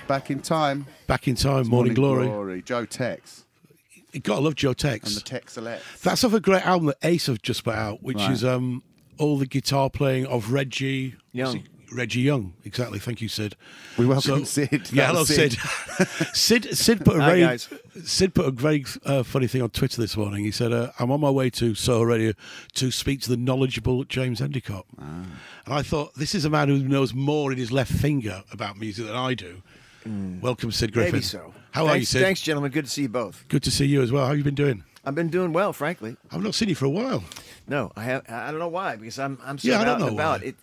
Back in time. Back in time, Morning Glory. Joe Tex. You gotta love Joe Tex. And the Tex-Elects. That's off a great album that Ace have just put out, which is all the guitar playing of Reggie Young. Reggie Young, exactly. Thank you, Sid. We welcome Sid. Yeah, hello, Sid. Sid put a very funny thing on Twitter this morning. He said, "I'm on my way to Soho Radio to speak to the knowledgeable James Endeacott." And I thought, this is a man who knows more in his left finger about music than I do. Welcome, Sid Griffin. Maybe so. How are you, Sid? Thanks, gentlemen. Good to see you both. Good to see you as well. How have you been doing? I've been doing well, frankly. I've not seen you for a while. No, I have. I don't know why, because I'm so Yeah, I out don't and know about why. it.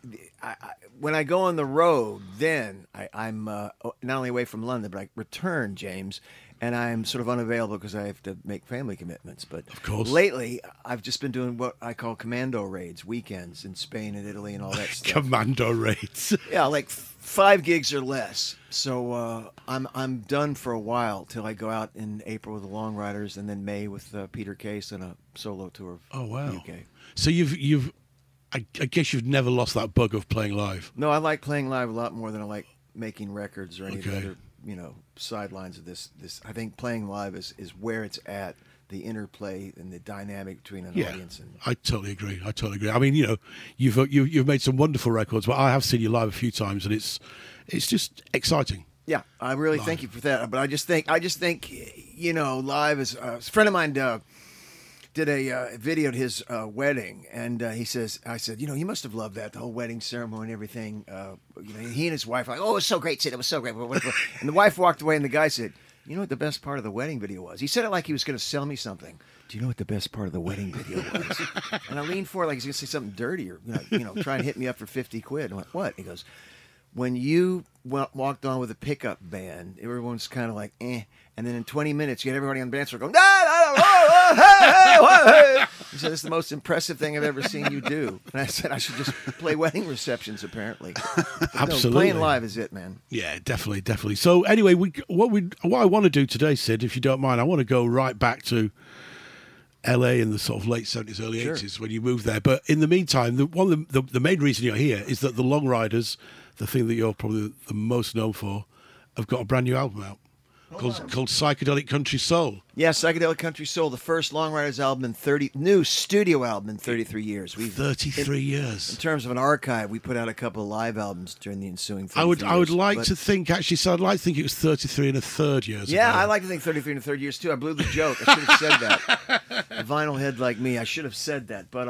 When I go on the road, then I'm not only away from London, but I return, James, and I'm sort of unavailable because I have to make family commitments. But of course, lately I've just been doing what I call commando raids, weekends in Spain and Italy and all that stuff. Commando raids. Yeah, like 5 gigs or less. So I'm done for a while till I go out in April with the Long Ryders, and then May with Peter Case and a solo tour of the UK. So you've I guess you've never lost that bug of playing live. No, I like playing live a lot more than I like making records or any of the other, sidelines of this. I think playing live is where it's at, the interplay and the dynamic between an audience. And I totally agree. I mean, you've made some wonderful records, but I have seen you live a few times, and it's just exciting. Yeah, I really thank you for that. But I just think, live is a friend of mine. Did a video at his wedding, and I said, you must have loved that, the whole wedding ceremony and everything. He and his wife were like, oh, it was so great, Sid, it was so great. And the wife walked away, and the guy said, you know what the best part of the wedding video was? He said it like he was going to sell me something. Do you know what the best part of the wedding video was? And I leaned forward like he's going to say something dirty or, try and hit me up for 50 quid. I went, what? He goes, when you walked on with a pickup band, everyone's kind of like, eh. And then in 20 minutes, you had everybody on the dance floor going, hey. He said, it's the most impressive thing I've ever seen you do. And I said, I should just play wedding receptions, apparently. Absolutely. No, playing live is it, man. Yeah, definitely. So anyway, what I want to do today, Sid, if you don't mind, I want to go right back to LA in the sort of late 70s, early 80s when you moved there. But in the meantime, the main reason you're here is that the Long Ryders, the thing that you're probably the most known for, have got a brand new album out called Psychedelic Country Soul. Yeah, Psychedelic Country Soul, the first Long Ryders album new studio album in 33 years. 33 years. In terms of an archive, we put out a couple of live albums during the ensuing 33 years. I would like to think, actually, so I'd like to think it was 33 and a third years Yeah, ago. I like to think 33 and a third years, too. I blew the joke. I should have said that. A vinyl head like me, I should have said that. But,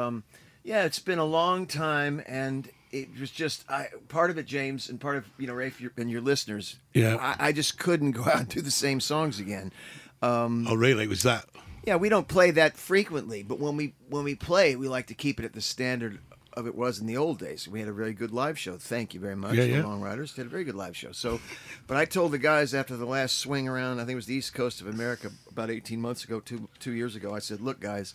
yeah, it's been a long time, and it was just part of it, James, and part of Raff and your listeners. Yeah, I just couldn't go out and do the same songs again. Oh, really? It was that? Yeah, we don't play that frequently, but when we play, we like to keep it at the standard of it was in the old days. We had a very good live show. Thank you very much, the Long Ryders. Did a very good live show. So, but I told the guys after the last swing around, I think it was the East Coast of America, about 18 months ago, two years ago. I said, look, guys.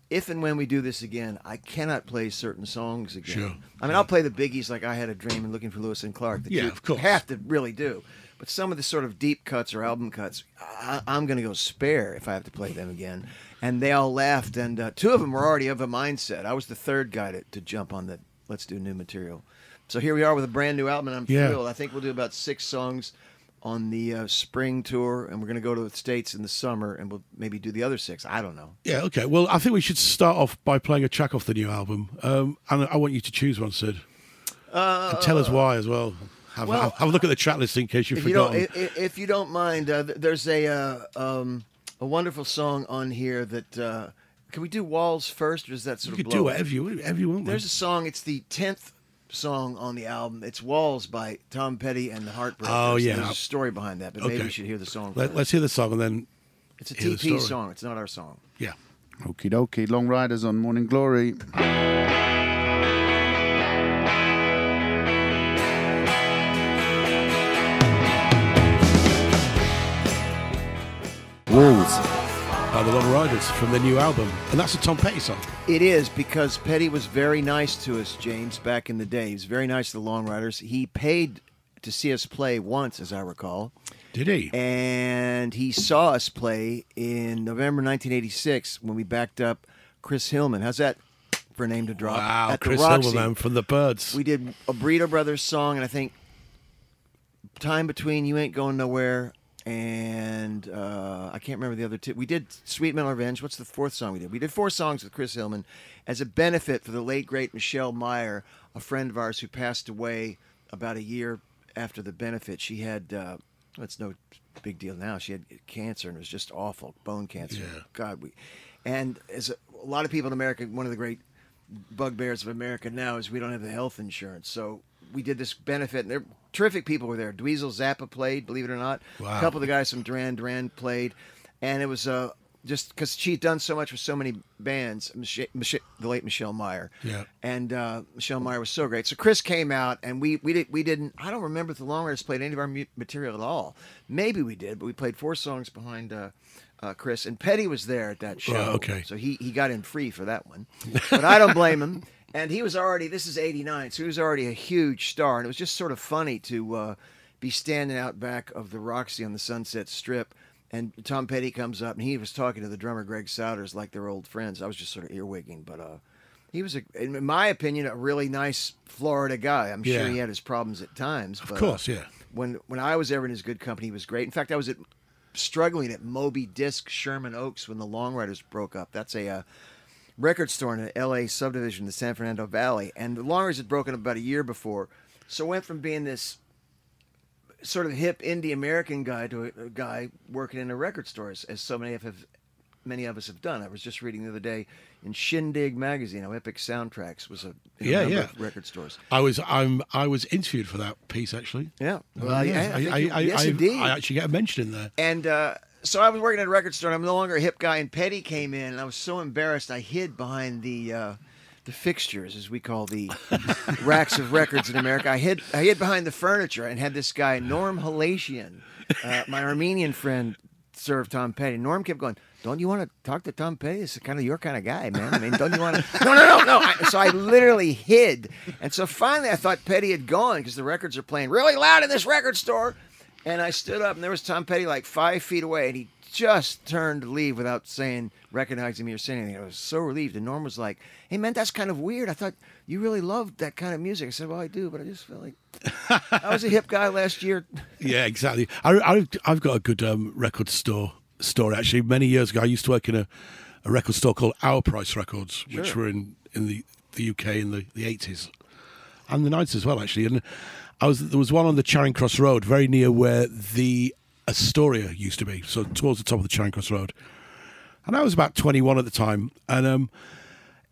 If and when we do this again, I cannot play certain songs again. Sure. I mean, I'll play the biggies like I Had a Dream and Looking for Lewis and Clark that you of course. have to really do. But some of the sort of deep cuts or album cuts, I'm going to go spare if I have to play them again. And they all laughed, and two of them were already of a mindset. I was the third guy to jump on the let's do new material. So here we are with a brand new album, and I'm thrilled. I think we'll do about 6 songs on the spring tour, and we're going to go to the States in the summer, and we'll maybe do the other 6. I don't know. Yeah, okay. Well, I think we should start off by playing a track off the new album. And I want you to choose one, Sid. And tell us why as well. Have a look at the track list in case you've forgotten. If you don't mind, there's a wonderful song on here that... can we do Walls first, or is that sort of You could do whatever you want. There's a song, it's the 10th song on the album. It's Walls by Tom Petty and the Heartbreakers. Oh, yeah. There's a story behind that, but maybe we should hear the song first. Let's hear the song and then it's a TP song. It's not our song. Yeah. Okie dokie. Long Ryders on Morning Glory. Walls by the Long Ryders from their new album. And that's a Tom Petty song. It is, because Petty was very nice to us, James, back in the day. He was very nice to the Long Ryders. He paid to see us play once, as I recall. Did he? And he saw us play in November 1986 when we backed up Chris Hillman. How's that for a name to drop? Wow, at Chris the Roxy. Hillman from the Birds. We did a Burrito Brothers song, and I think Time Between You Ain't Going Nowhere, and I can't remember the other two. We did Sweet Mental Revenge. What's the fourth song we did? We did 4 songs with Chris Hillman as a benefit for the late, great Michelle Meyer, a friend of ours who passed away about a year after the benefit. She had, it's no big deal now, she had cancer, and it was just awful, bone cancer. Yeah. God, and as a lot of people in America, one of the great bugbears of America now is we don't have the health insurance. So we did this benefit, and they're terrific people were there. Dweezil Zappa played, believe it or not. Wow. A couple of the guys from Duran Duran played, and it was just because she'd done so much for so many bands. The late Michelle Meyer. Yeah. And Michelle Meyer was so great. So Chris came out, and we didn't. I don't remember if the Long Riders played any of our material at all. Maybe we did, but we played 4 songs behind Chris, and Petty was there at that show. Okay. So he got in free for that one, but I don't blame him. And he was already, this is 89, so he was already a huge star. And it was just sort of funny to be standing out back of the Roxy on the Sunset Strip. And Tom Petty comes up, and he was talking to the drummer, Greg Souders, like they're old friends. I was just sort of earwigging. But he was, in my opinion, a really nice Florida guy. I'm sure he had his problems at times. Of course, yeah. When I was ever in his good company, he was great. In fact, I was struggling at Moby Disc, Sherman Oaks, when the Long Riders broke up. That's a record store in an L.A. subdivision in the San Fernando Valley. And the Long Riders had broken up about a year before. So went from being this sort of hip indie American guy to a guy working in a record store, as so many of us have done. I was just reading the other day in Shindig magazine how Epic Soundtracks was a number of record stores. I was interviewed for that piece actually. Yeah, well, yes, indeed. I actually get a mention in there. And so I was working at a record store, and I'm no longer a hip guy. And Petty came in, and I was so embarrassed. I hid behind the fixtures, as we call the racks of records in America. I hid behind the furniture and had this guy, Norm Halatian, my Armenian friend, serve Tom Petty. Norm kept going, "Don't you want to talk to Tom Petty? It's kind of your kind of guy, man. I mean, don't you want to?" No. So I literally hid. And so finally I thought Petty had gone because the records are playing really loud in this record store. And I stood up, and there was Tom Petty like 5 feet away, and he just turned to leave without recognizing me or saying anything. I was so relieved. And Norm was like, "Hey, man, that's kind of weird. I thought you really loved that kind of music." I said, "Well, I do, but I just felt like I was a hip guy last year." Yeah, exactly. I've got a good record store story. Actually, many years ago, I used to work in a record store called Our Price Records, which were in the UK in the 80s and the 90s as well, actually. And there was one on the Charing Cross Road, very near where the Astoria used to be, so towards the top of the Charing Cross Road. And I was about 21 at the time, and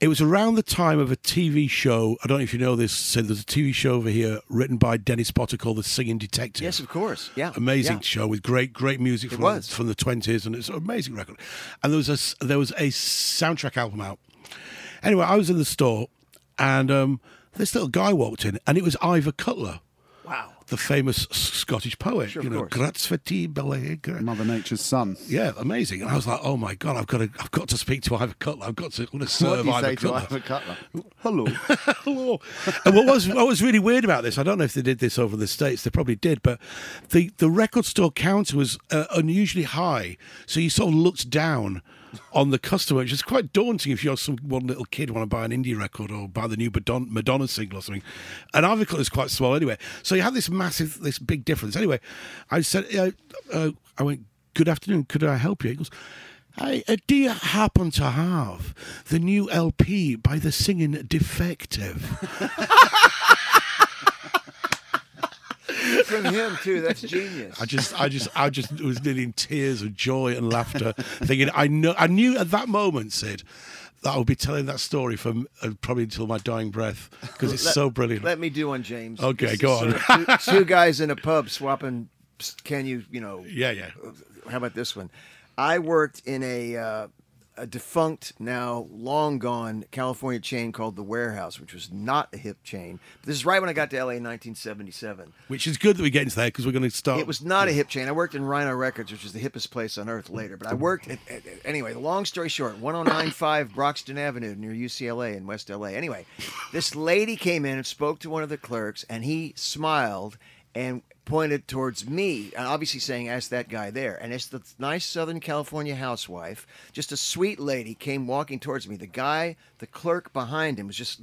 it was around the time of a TV show. I don't know if you know this, Sid. There's a TV show over here written by Dennis Potter called The Singing Detective. Yes, of course. Yeah. Amazing show with great music from the 20s, and it's an amazing record. And there was a soundtrack album out. Anyway, I was in the store, and this little guy walked in, and it was Ivor Cutler. Wow. The famous Scottish poet, sure, Graz fati belle. Mother Nature's son. Yeah, amazing. And I was like, "Oh my God, I've got to speak to Ivor Cutler. I want to serve What do you say Ivor to Cutler." Ivor Cutler? Hello. Hello. And what was really weird about this, I don't know if they did this over in the States, they probably did, but the record store counter was unusually high, so you sort of looked down on the customer, which is quite daunting if you're one little kid want to buy an indie record or buy the new Madonna single or something. And Ivor Cutler is quite small anyway. So you have this big difference. Anyway, I said, I went, "Good afternoon, could I help you?" He goes, "Hey, do you happen to have the new LP by the Singing Defective?" From him too. That's genius. I just was nearly in tears of joy and laughter, thinking I knew at that moment, Sid, that I would be telling that story for probably until my dying breath because it's so brilliant. Let me do one, James. Okay, go on. Sort of two guys in a pub swapping. Can you Yeah. How about this one? I worked in a defunct, now long gone California chain called The Warehouse, which was not a hip chain. But this is right when I got to LA in 1977. Which is good that we get into that because we're going to start. It was not a hip chain. I worked in Rhino Records, which was the hippest place on earth later. But I worked anyway, the long story short, 1095 Broxton Avenue near UCLA in West LA. Anyway, this lady came in and spoke to one of the clerks, and he smiled and pointed towards me, and obviously saying, "Ask that guy there." And it's the nice Southern California housewife, just a sweet lady, came walking towards me. The clerk behind him, was just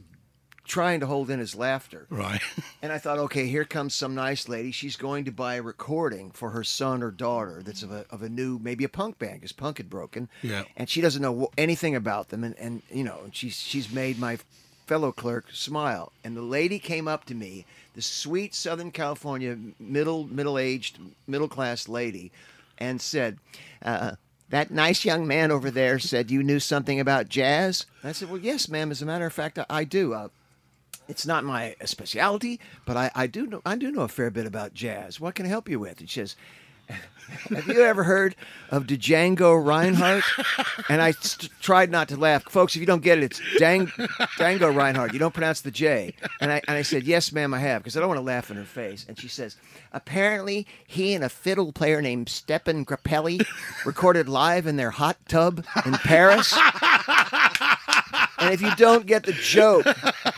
trying to hold in his laughter. Right. And I thought, okay, here comes some nice lady. She's going to buy a recording for her son or daughter that's of a new, maybe a punk band, because punk had broken. Yeah. And she doesn't know anything about them. And you know, she's made my fellow clerk smile. And the lady came up to me, this sweet Southern California middle-aged, middle-class lady, and said, that nice young man over there said you knew something about jazz. And I said, well, yes, ma'am. As a matter of fact, I do. It's not my specialty, but I do know a fair bit about jazz. What can I help you with? And she says, have you ever heard of Django Reinhardt? And I tried not to laugh. Folks, if you don't get it, it's Django Reinhardt. You don't pronounce the J. And I said, yes, ma'am, I have, because I don't want to laugh in her face. And she says, apparently he and a fiddle player named Stepan Grappelli recorded live in their hot tub in Paris. And if you don't get the joke,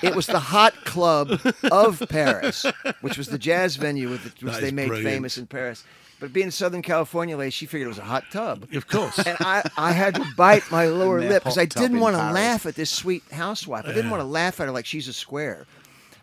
it was the Hot Club of Paris, which was the jazz venue which they made famous in Paris. But being a Southern California lady, she figured it was a hot tub. Of course. And I had to bite my lower lip because I hot tub didn't in want to Paris. laugh at this sweet housewife. I didn't want to laugh at her like she's a square.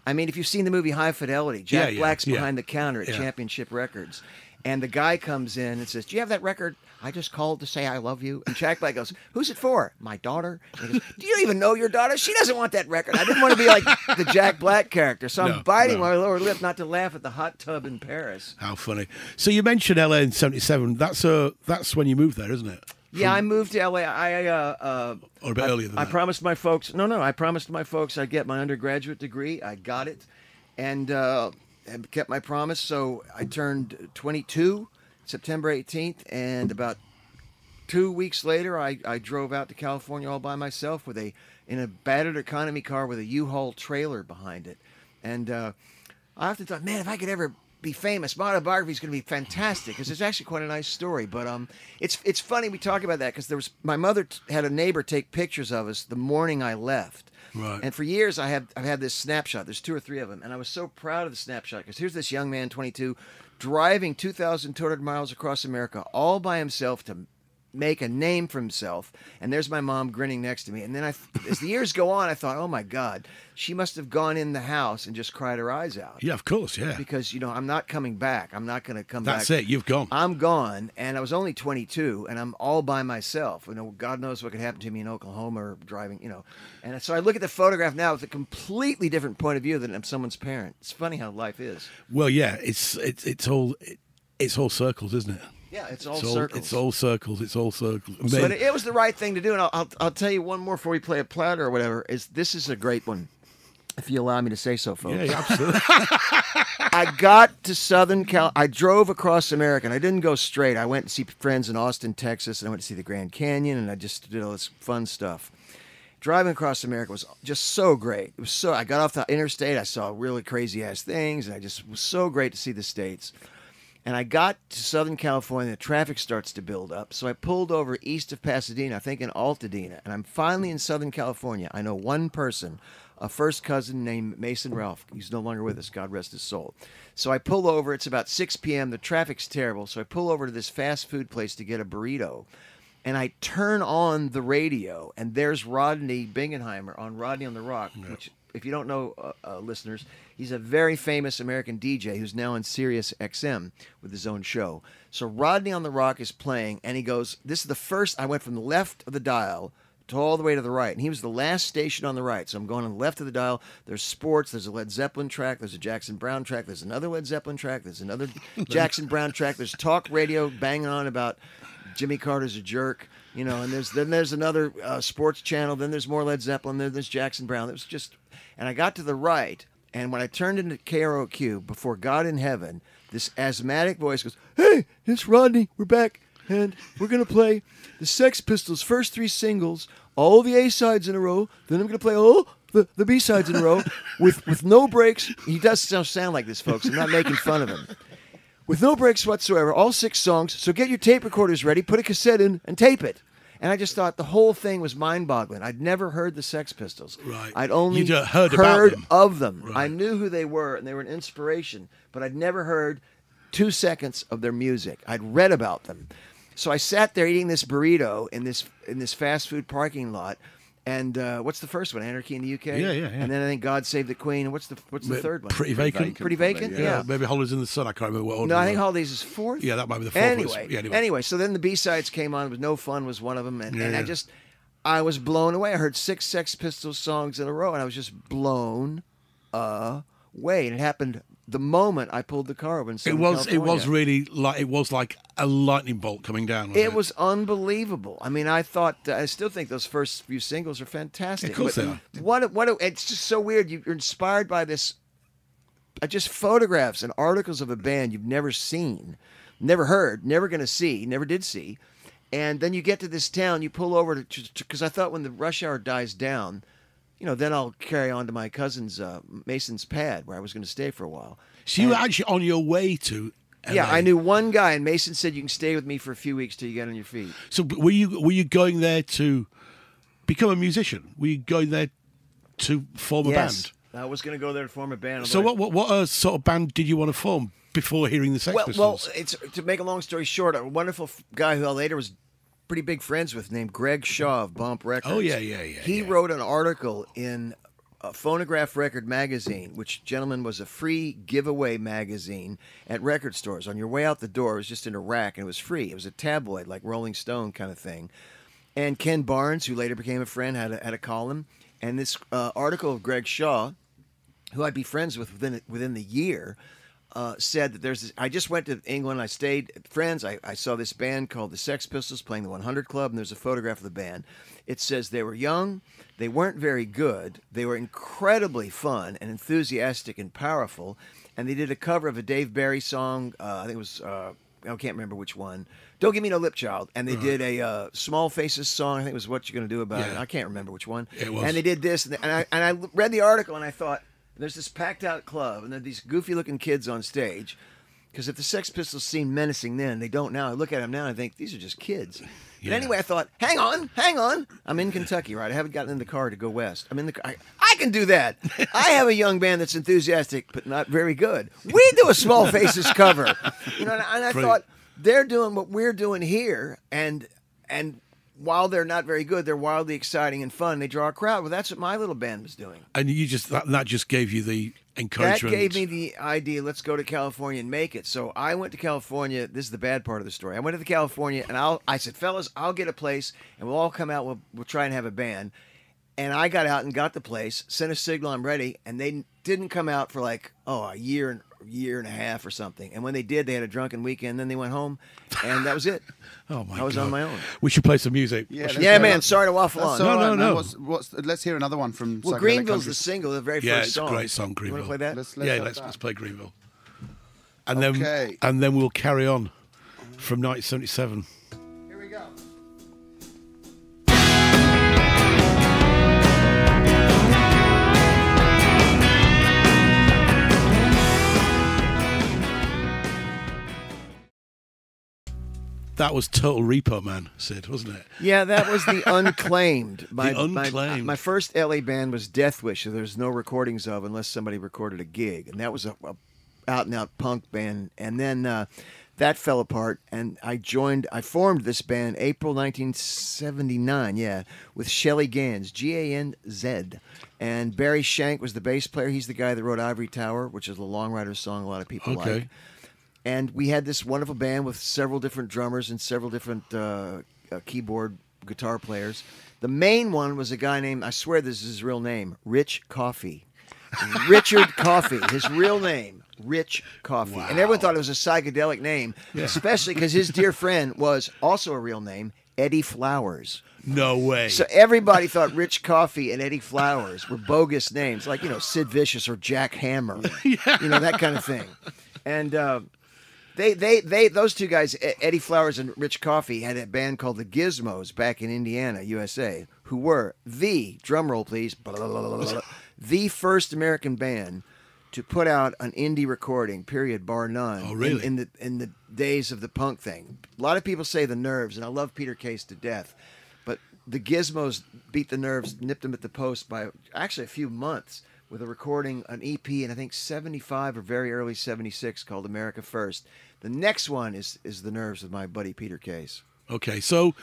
I mean, if you've seen the movie High Fidelity, Jack Black's behind the counter at Championship Records. And the guy comes in and says, do you have that record? I just called to say I love you. And Jack Black goes, who's it for? My daughter. And he goes, do you even know your daughter? She doesn't want that record. I didn't want to be like the Jack Black character. So I'm biting my lower lip not to laugh at the hot tub in Paris. How funny. So you mentioned LA in 77. That's when you moved there, isn't it? Yeah, I moved to LA. Or a bit earlier than that. I promised my folks. I promised my folks I'd get my undergraduate degree. I got it, and kept my promise. So I turned 22, September 18th, and about 2 weeks later, I drove out to California all by myself in a battered economy car with a U-Haul trailer behind it, and I often thought, man, if I could ever be famous, my autobiography is going to be fantastic because it's actually quite a nice story. But it's funny we talk about that because my mother had a neighbor take pictures of us the morning I left. Right. And for years I've had this snapshot. There's 2 or 3 of them, and I was so proud of the snapshot because here's this young man, 22, driving 2,200 miles across America all by himself to make a name for himself. And there's my mom grinning next to me. And then as the years go on, I thought, oh my God, she must have gone in the house and just cried her eyes out. Yeah, of course, yeah. Because, I'm not coming back. I'm not going to come back. That's it, you've gone. I'm gone, and I was only 22, and I'm all by myself. God knows what could happen to me in Oklahoma or driving, And so I look at the photograph now with a completely different point of view than I'm someone's parent. It's funny how life is. Well, yeah, it's all circles, isn't it? Yeah, it's all circles. It's all circles. It's all circles. So it was the right thing to do, and I'll tell you one more before we play a platter or whatever. This is a great one, if you allow me to say so, folks. Yeah, absolutely. I got to Southern Cal. I drove across America, and I didn't go straight. I went to see friends in Austin, Texas, and I went to see the Grand Canyon, and I just did all this fun stuff. Driving across America was just so great. It was I got off the interstate. I saw really crazy ass things, and it was so great to see the states. And I got to Southern California, the traffic starts to build up. So I pulled over east of Pasadena, I think in Altadena, and I'm finally in Southern California. I know one person, a first cousin named Mason Ralph. He's no longer with us, God rest his soul. So I pull over, it's about 6 p.m., the traffic's terrible. So I pull over to this fast food place to get a burrito. And I turn on the radio, and there's Rodney Bingenheimer on Rodney on the Rock, which, if you don't know, listeners, he's a very famous American DJ who's now on Sirius XM with his own show. So Rodney on the Rock is playing, and he goes, this is the first, I went from the left of the dial to all the way to the right, and he was the last station on the right. So I'm going on the left of the dial. There's sports, there's a Led Zeppelin track, there's a Jackson Browne track, there's another Led Zeppelin track, there's another Jackson Browne track, there's talk radio banging on about Jimmy Carter's a jerk, and then there's another sports channel, then there's more Led Zeppelin, then there's Jackson Browne. It was just, and I got to the right, and when I turned into KROQ, before God in heaven, this asthmatic voice goes, hey, it's Rodney, we're back, and we're going to play the Sex Pistols' first 3 singles, all the A-sides in a row, then I'm going to play all the B-sides in a row, with no breaks. He does sound like this, folks. I'm not making fun of him. With no breaks whatsoever, all 6 songs, so get your tape recorders ready, put a cassette in, and tape it. And I just thought the whole thing was mind-boggling. I'd never heard the Sex Pistols. Right. I'd only heard of them. Right. I knew who they were, and they were an inspiration, but I'd never heard 2 seconds of their music. I'd read about them. So I sat there eating this burrito in this fast food parking lot, And what's the first one? Anarchy in the UK. Yeah. And then I think God Save the Queen. And what's the third one? Pretty Vacant. Pretty Vacant. probably, Yeah. Maybe Holidays in the Sun. I can't remember what order. No, I they think were. Holidays is fourth. Yeah, that might be the fourth. Anyway, so then the B-sides came on. It was No Fun was one of them, and I was blown away. I heard 6 Sex Pistols songs in a row, and I was just blown away. And it happened the moment I pulled the car over in Southern California. It was really like a lightning bolt coming down. Wasn't It was unbelievable. I mean, I still think those first few singles are fantastic. Of course they are. It's just so weird. You're inspired by this, just photographs and articles of a band you've never seen, never heard, never going to see, never did see. And then you get to this town, you pull over because I thought when the rush hour dies down, then I'll carry on to my cousin's Mason's pad where I was going to stay for a while. So you were actually on your way to LA. Yeah, I knew one guy, and Mason said you can stay with me for a few weeks till you get on your feet. So were you going there to become a musician? Were you going there to form a band? I was going to go there to form a band. So what sort of band did you want to form before hearing the Sex Pistols? Well, it's to make a long story short, a wonderful guy who I later was pretty big friends with named Greg Shaw of Bump Records. Oh, yeah. He wrote an article in a Phonograph Record magazine, which, gentlemen, was a free giveaway magazine at record stores. On your way out the door, it was just in a rack, and it was free. It was a tabloid, like Rolling Stone kind of thing. And Ken Barnes, who later became a friend, had a column. And this article of Greg Shaw, who I'd be friends with within the year, said that there's this, I just went to England. I stayed at Friends. I saw this band called the Sex Pistols playing the 100 Club, and there's a photograph of the band. It says they were young, they weren't very good, they were incredibly fun and enthusiastic and powerful, and they did a cover of a Dave Barry song. I think it was I can't remember which one. Don't Give Me No Lip Child. And they did a Small Faces song. I think it was What You Gonna Do About It. I can't remember which one. It was. And they did this, and I read the article, and I thought, there's this packed out club, and there are these goofy looking kids on stage. Because if the Sex Pistols seemed menacing then, they don't now. I look at them now and I think, these are just kids. Yeah. But anyway, I thought, hang on. I'm in Kentucky, right? I haven't gotten in the car to go west. I'm in the car. I can do that. I have a young band that's enthusiastic, but not very good. We do a Small Faces cover. And I thought, they're doing what we're doing here, and while they're not very good, they're wildly exciting and fun. They draw a crowd. Well, that's what my little band was doing. And you that just gave you the encouragement. That gave me the idea, let's go to California and make it. So I went to California. This is the bad part of the story. I went to California, and I said, fellas, I'll get a place, and we'll all come out. We'll try and have a band. And I got out and got the place, sent a signal, I'm ready, and they didn't come out for like, a year and a half or something. And when they did, they had a drunken weekend, then they went home, and that was it. Oh, my God. I was on my own. We should play some music. Yeah, man, sorry to waffle on. No. Let's hear another one from Well, Psychedelic Greenville's Country. the single, the very Yeah, first it's song. a great song, Greenville. You want to play that? Let's play Greenville. And then we'll carry on from 1977. Here we go. That was Total Repo Man, Sid, wasn't it? Yeah, that was the Unclaimed. Unclaimed. My first LA band was Death Wish, so there's no recordings of unless somebody recorded a gig, and that was a out-and-out punk band. And then that fell apart, and I formed this band April 1979, with Shelly Gans, G-A-N-Z. And Barry Shank was the bass player. He's the guy that wrote Ivory Tower, which is a Long Ryders song a lot of people like. And we had this wonderful band with several different drummers and several different keyboard guitar players. The main one was a guy named, I swear this is his real name, Rich Coffey. Richard Coffey, his real name, Rich Coffey. Wow. And everyone thought it was a psychedelic name, especially because his dear friend was also a real name, Eddie Flowers. No way. So everybody thought Rich Coffey and Eddie Flowers were bogus names, like, Sid Vicious or Jack Hammer, that kind of thing. And those two guys, Eddie Flowers and Rich Coffey, had a band called the Gizmos back in Indiana, USA, who were drumroll please, the first American band to put out an indie recording, period, bar none. Oh, really? In the days of the punk thing. A lot of people say the Nerves, and I love Peter Case to death, but the Gizmos beat the Nerves, nipped them at the post by actually a few months, with a recording, an EP, in I think 75 or very early 76 called America First. The next one is The Nerves with my buddy Peter Case. Okay, so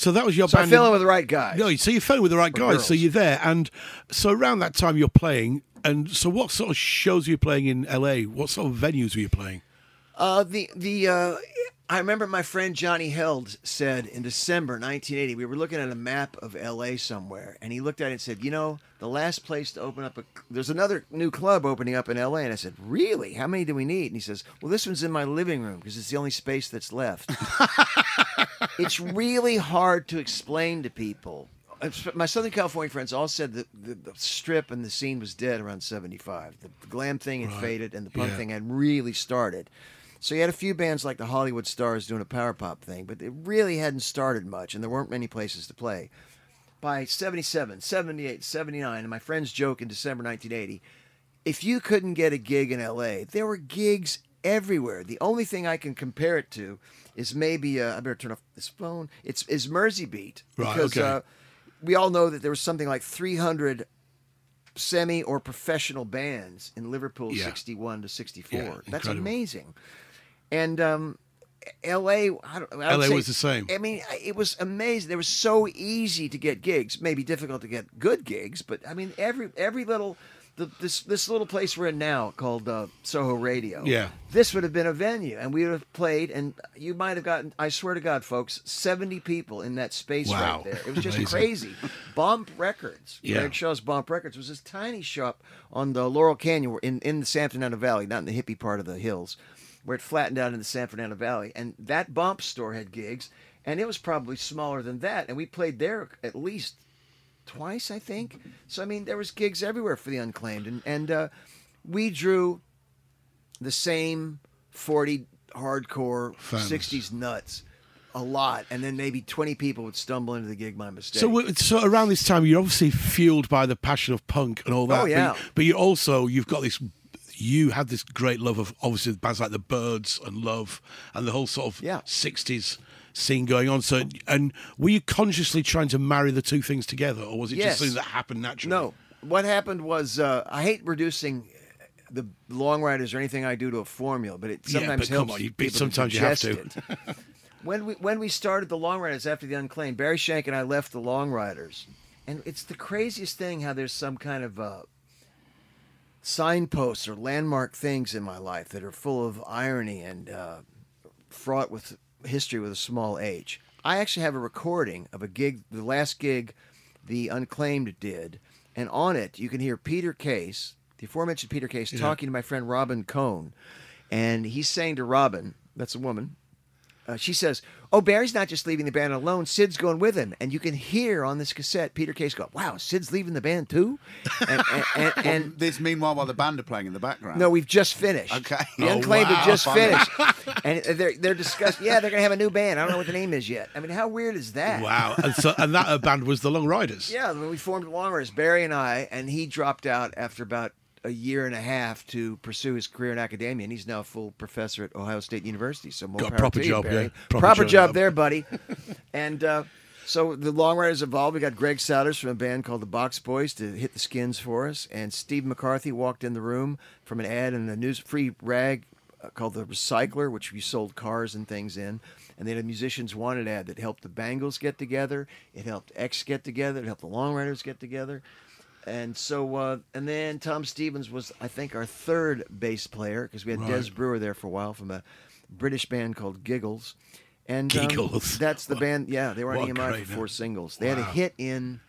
that was your So I band. fell in with the right guys. No, so you fell in with the right Or guys. So girls. you're there, and so around that time you're playing. And so, what sort of shows were you playing in LA? What sort of venues were you playing? I remember my friend Johnny Held said in December 1980, we were looking at a map of LA somewhere, and he looked at it and said, the last place to open up there's another new club opening up in LA. And I said, really? How many do we need? And he says, well, this one's in my living room because it's the only space that's left. It's really hard to explain to people. My Southern California friends all said that the strip and the scene was dead around 75. The glam thing had faded and the punk thing had really started. So you had a few bands like the Hollywood Stars doing a power pop thing, but it really hadn't started much, and there weren't many places to play. By 77, 78, 79, and my friends joke in December 1980, if you couldn't get a gig in L.A., there were gigs everywhere. The only thing I can compare it to is maybe, I better turn off this phone, is Mersey Beat. Because we all know that there was something like 300 semi or professional bands in Liverpool 61 to 64. Yeah, that's incredible. Amazing. And L.A. LA was the same. I mean, it was amazing. It was so easy to get gigs. Maybe difficult to get good gigs, but I mean, every little this little place we're in now called Soho Radio. Yeah, this would have been a venue, and we would have played, and you might have gotten. I swear to God, folks, 70 people in that space right there. It was just crazy. Bump Records, Greg Shaw's Bump Records was this tiny shop on the Laurel Canyon in the San Fernando Valley, not in the hippie part of the hills, where it flattened out in the San Fernando Valley. And that Bump store had gigs, and it was probably smaller than that. And we played there at least twice, I think. So, I mean, there was gigs everywhere for the Unclaimed. And we drew the same 40 hardcore Fans. 60s nuts a lot. And then maybe 20 people would stumble into the gig by mistake. So around this time, you're obviously fueled by the passion of punk and all that. Oh, yeah. But you've got this... You had this great love of, obviously, bands like the Byrds and Love and the whole sort of 60s scene going on. So, and were you consciously trying to marry the two things together, or was it just something that happened naturally? No. What happened was, I hate reducing the Long Riders or anything I do to a formula, but it sometimes helps. Come on, people sometimes you have to. When we started the Long Riders after the Unclaimed, Barry Shank and I left the Long Riders, and it's the craziest thing how there's some kind of signposts or landmark things in my life that are full of irony and fraught with history with a small h. I actually have a recording of a gig, the last gig the Unclaimed did, and on it you can hear Peter Case, the aforementioned Peter Case, talking to my friend Robin Cohn, and he's saying to Robin, that's a woman, she says, oh, Barry's not just leaving the band alone, Sid's going with him. And you can hear on this cassette Peter Case go, wow, Sid's leaving the band too? And this meanwhile while the band are playing in the background. No, we've just finished. Okay. The Unclaimed had just finished. And they're discussing, they're going to have a new band. I don't know what the name is yet. I mean, how weird is that? Wow. And that band was the Long Riders. Yeah, when we formed the Long Riders, Barry and I, and he dropped out after about a year and a half to pursue his career in academia, and he's now a full professor at Ohio State University. So more got a power proper to you, job, Barry. yeah. Proper job there, buddy. And so the Long Riders evolved. We got Greg Souders from a band called the Box Boys to hit the skins for us, and Steve McCarthy walked in the room from an ad in a news-free rag called The Recycler, which we sold cars and things in. And they had a Musicians Wanted ad that helped the Bangles get together. It helped X get together. It helped the Long Riders get together. And so, and then Tom Stevens was, I think, our third bass player, because we had Des Brewer there for a while from a British band called Giggles. And Giggles. That's the band. Yeah, they were on What EMI for 4 singles. They had a hit in.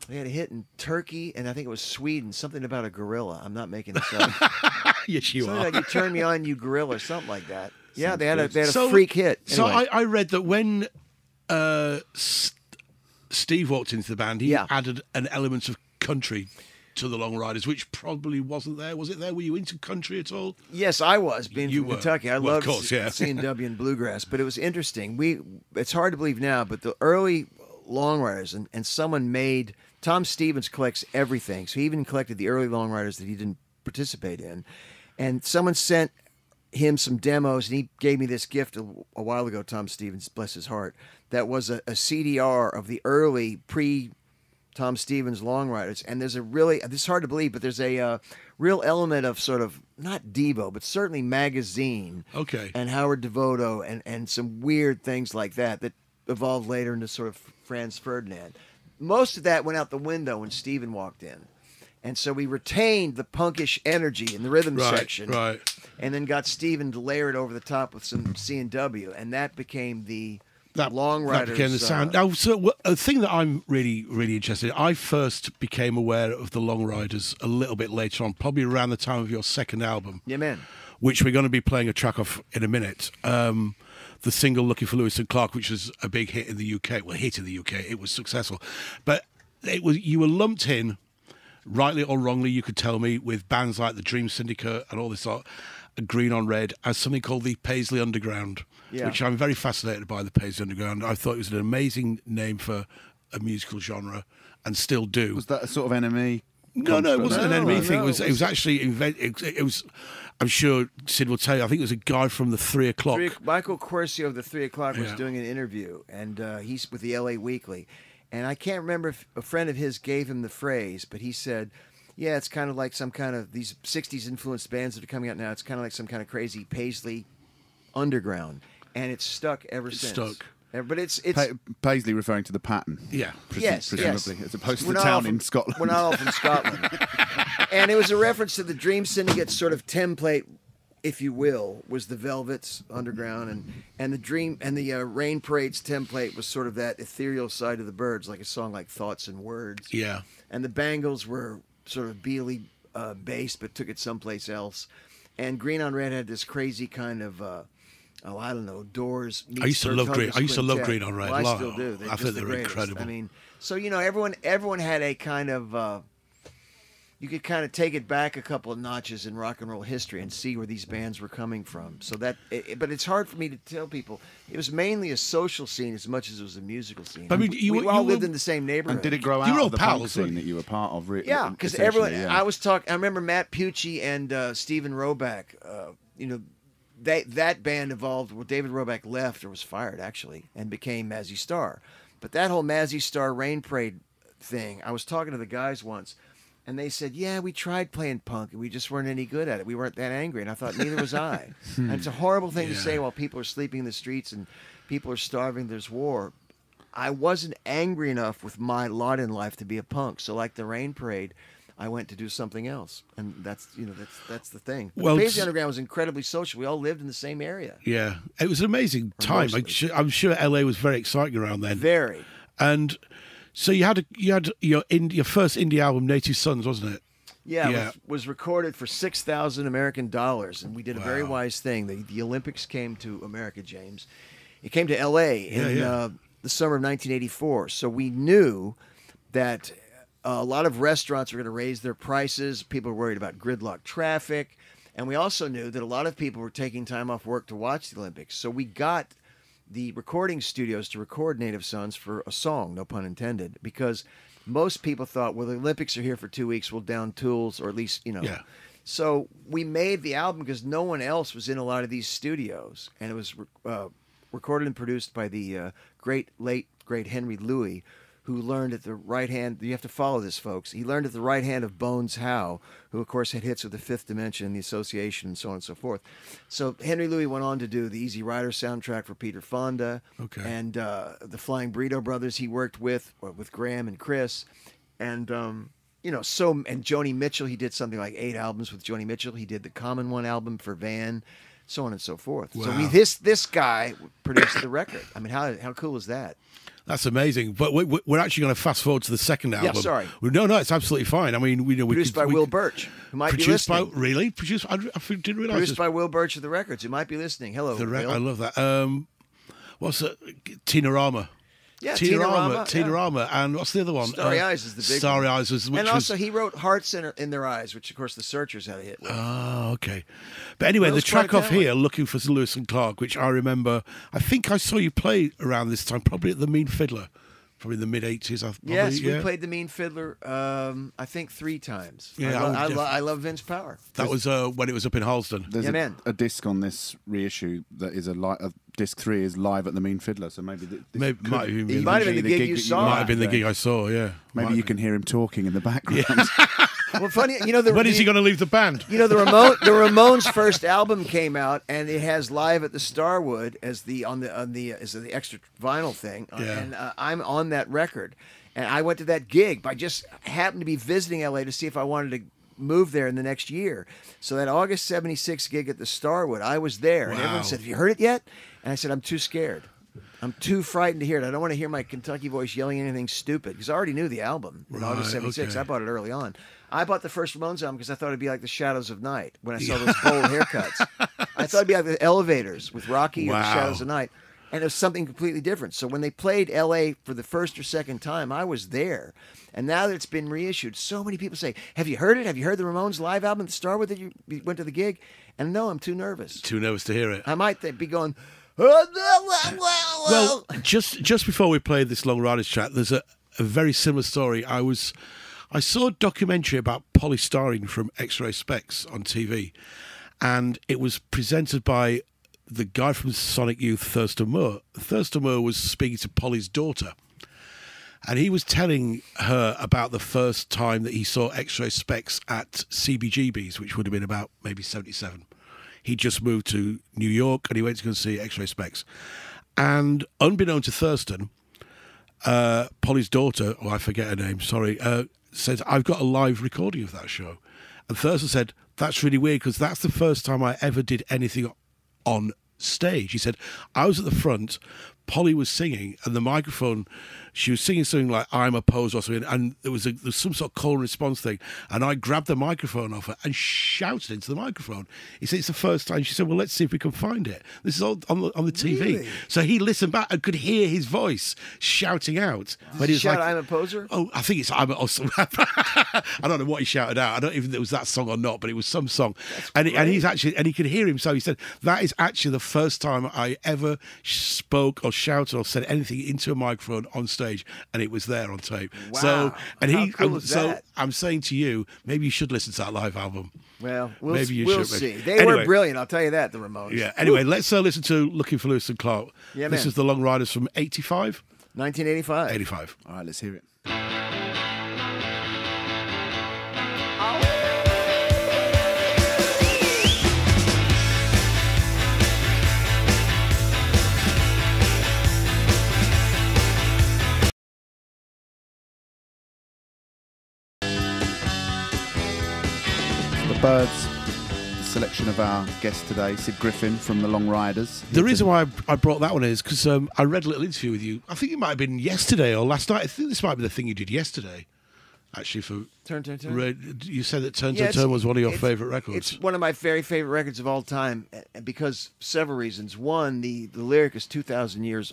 They had a hit in Turkey, and I think it was Sweden. Something about a gorilla. I'm not making this up. Yes, you something are. Like you turn me on, you gorilla, or something like that. Yeah, they had a So- freak hit. So Anyway. I read that when Steve walked into the band, he added an element of country to the Long Riders, which probably wasn't there. Was it there? Were you into country at all? Yes, I was. Being You from were. Kentucky, I Well, loved of course, yeah. C&W and bluegrass. But it was interesting. It's hard to believe now, but the early Long Riders, and someone made... Tom Stevens collects everything, so he even collected the early Long Riders that he didn't participate in. And someone sent him some demos, and he gave me this gift a while ago, Tom Stevens, bless his heart, that was a CDR of the early Tom Stevens' Long Ryders, and there's a really, this is hard to believe, but there's a real element of sort of, not Devo, but certainly Magazine. Okay. And Howard Devoto and some weird things like that evolved later into sort of Franz Ferdinand. Most of that went out the window when Steven walked in. And so we retained the punkish energy in the rhythm section. Right. And then got Steven to layer it over the top with some C&W, and that became the Long Ryders. That became the sound. Now, so a thing that I'm really, really interested in, I first became aware of the Long Ryders a little bit later on, probably around the time of your second album. Yeah, man. Which we're going to be playing a track of in a minute. The single Looking for Lewis and Clark, which was a big hit in the UK. Well, hit in the UK. It was successful. But you were lumped in, rightly or wrongly, you could tell me, with bands like the Dream Syndicate and all this sort, Green on Red, as something called the Paisley Underground, which I'm very fascinated by, the Paisley Underground. I thought it was an amazing name for a musical genre, and still do. Was that a sort of enemy? No, it wasn't an enemy thing. It was actually it was. I'm sure Sid will tell you. I think it was a guy from the 3 O'Clock. Michael Corcio of the 3 O'Clock was doing an interview, and he's with the LA Weekly. And I can't remember if a friend of his gave him the phrase, but he said, yeah, it's kind of like some kind of these 60s influenced bands that are coming out now. It's kind of like some kind of crazy Paisley Underground. And it's stuck ever since. Stuck. But it's Paisley referring to the pattern. Yeah. Presumably, as opposed to the town in Scotland. We're not all from Scotland. And it was a reference to the Dream Syndicate sort of template, if you will, was the Velvets Underground, and the Dream and the Rain Parade's template was sort of that ethereal side of the Byrds, like a song like Thoughts and Words. Yeah. And the Bangles were sort of Beatley based, but took it someplace else. And Green on Red had this crazy kind of I don't know, Doors. I used to love Green. I used to love Green on Red. Well, I still do. I think they're incredible. I mean, so everyone had a kind of. You could kind of take it back a couple of notches in rock and roll history and see where these bands were coming from. So but it's hard for me to tell people. It was mainly a social scene as much as it was a musical scene. But I mean, we all lived in the same neighborhood. And did it grow out of the punk scene that you were part of? Yeah, because everyone. Yeah. I remember Matt Pucci and Stephen Roback. That band evolved where David Roback left or was fired actually and became Mazzy Star. But that whole Mazzy Star Rain Parade thing, I was talking to the guys once. And they said, yeah, we tried playing punk, and we just weren't any good at it. We weren't that angry. And I thought, neither was I. And it's a horrible thing to say while people are sleeping in the streets and people are starving, there's war. I wasn't angry enough with my lot in life to be a punk. So like the Rain Parade, I went to do something else. And that's the thing. But the Paisley Underground was incredibly social. We all lived in the same area. Yeah. It was an amazing time. I'm sure LA was very exciting around then. Very. And... So you had your first indie album, Native Sons, wasn't it? Yeah, it was recorded for $6,000 American dollars, and we did a very wise thing. The Olympics came to America, James. It came to L.A. in the summer of 1984. So we knew that a lot of restaurants were going to raise their prices. People were worried about gridlock traffic, and we also knew that a lot of people were taking time off work to watch the Olympics. So we got the recording studios to record Native Sons for a song, no pun intended, because most people thought, well, the Olympics are here for 2 weeks, we'll down tools, or at least, Yeah. So we made the album because no one else was in a lot of these studios, and it was recorded and produced by the late great Henry Louis, who learned at the right hand. You have to follow this, folks. He learned at the right hand of Bones Howe, who, of course, had hits with the Fifth Dimension, the Association, and so on and so forth. So Henry Louis went on to do the Easy Rider soundtrack for Peter Fonda, and the Flying Burrito Brothers he worked with Graham and Chris, and and Joni Mitchell. He did something like 8 albums with Joni Mitchell. He did the Common One album for Van, so on and so forth. Wow. So this guy produced the record. I mean, how cool is that? That's amazing. But we're actually going to fast forward to the second album. Yeah, sorry. No, it's absolutely fine. I mean, produced by Will Birch, who might be listening. Really? Produced? I didn't realize. Produced by Will Birch of the Records, who might be listening. Hello, Will. I love that. What's it? Tina-Rama. Yeah, Tina-Rama. And what's the other one? Starry Eyes is the big one. Starry Eyes was... And also, he wrote Hearts in Their Eyes, which, of course, the Searchers had a hit with. Oh, okay. But anyway, the track off here, Looking for Lewis and Clark, which I remember... I think I saw you play around this time, probably at the Mean Fiddler. probably the mid-'80s. Yes, we played the Mean Fiddler, I think 3 times. Yeah, I love Vince Power. That was when it was up in Harlesden. There's a disc on this reissue that is disc 3 is live at the Mean Fiddler, so maybe might have been the gig you saw. Might have been the gig I saw. Yeah, maybe you can hear him talking in the background. Well, funny, when is he going to leave the band? The Ramones' first album came out, and it has "Live at the Starwood" as the extra vinyl thing, and I'm on that record. And I went to that gig. I just happened to be visiting LA to see if I wanted to move there in the next year. So that August '76 gig at the Starwood, I was there, and everyone said, "Have you heard it yet?" And I said, "I'm too scared. I'm too frightened to hear it. I don't want to hear my Kentucky voice yelling anything stupid," because I already knew the album in August '76. Okay. I bought it early on. I bought the first Ramones album because I thought it'd be like the Shadows of Night when I saw those bold haircuts. I thought it'd be like the Elevators with Rocky or the Shadows of Night. And it was something completely different. So when they played L.A. for the first or second time, I was there. And now that it's been reissued, so many people say, "Have you heard it? Have you heard the Ramones live album at the Starwood that you went to the gig?" And no, I'm too nervous. Too nervous to hear it. I might be going... Well, just before we played this Long Riders chat, there's a very similar story. I saw a documentary about polystyrene from X-Ray Specs on TV, and it was presented by the guy from Sonic Youth, Thurston Moore. Thurston Moore was speaking to Polly's daughter, and he was telling her about the first time that he saw X-Ray Specs at CBGB's, which would have been about maybe 77. He just moved to New York, and he went to go and see X-Ray Specs. And unbeknown to Thurston, Polly's daughter, I forget her name, sorry, says, "I've got a live recording of that show." And Thurston said, "That's really weird, because that's the first time I ever did anything on stage." He said, "I was at the front, Polly was singing, and the microphone, she was singing something like 'I'm a Poser' or something, and there was some sort of call and response thing, and I grabbed the microphone off her and shouted into the microphone." He said, "It's the first time." She said, "Well, let's see if we can find it." This is all on the TV. Really? So he listened back and could hear his voice shouting out. Did he shout, "I'm a Poser"? Oh, I think it's "I'm a..." I don't know what he shouted out. I don't even know if it was that song or not, but it was some song. And he could hear him. So he said, "That is actually the first time I ever spoke or shouted or said anything into a microphone on stage, and it was there on tape." Wow. So, and how cool is that? I'm saying to you, maybe you should listen to that live album. Well, we'll see. They were brilliant, I'll tell you that, the Ramones. Yeah. Anyway, let's listen to "Looking for Lewis and Clark." Yeah, this man. is the Long Riders from 85? 1985. 85. All right, let's hear it. Birds, the selection of our guest today, Sid Griffin from the Long Riders. The reason why I brought that one is because I read a little interview with you. I think it might have been yesterday or last night. I think this might be the thing you did yesterday, actually. For Turn. You said that Turn was one of your favourite records. It's one of my very favourite records of all time, because several reasons. One, the lyric is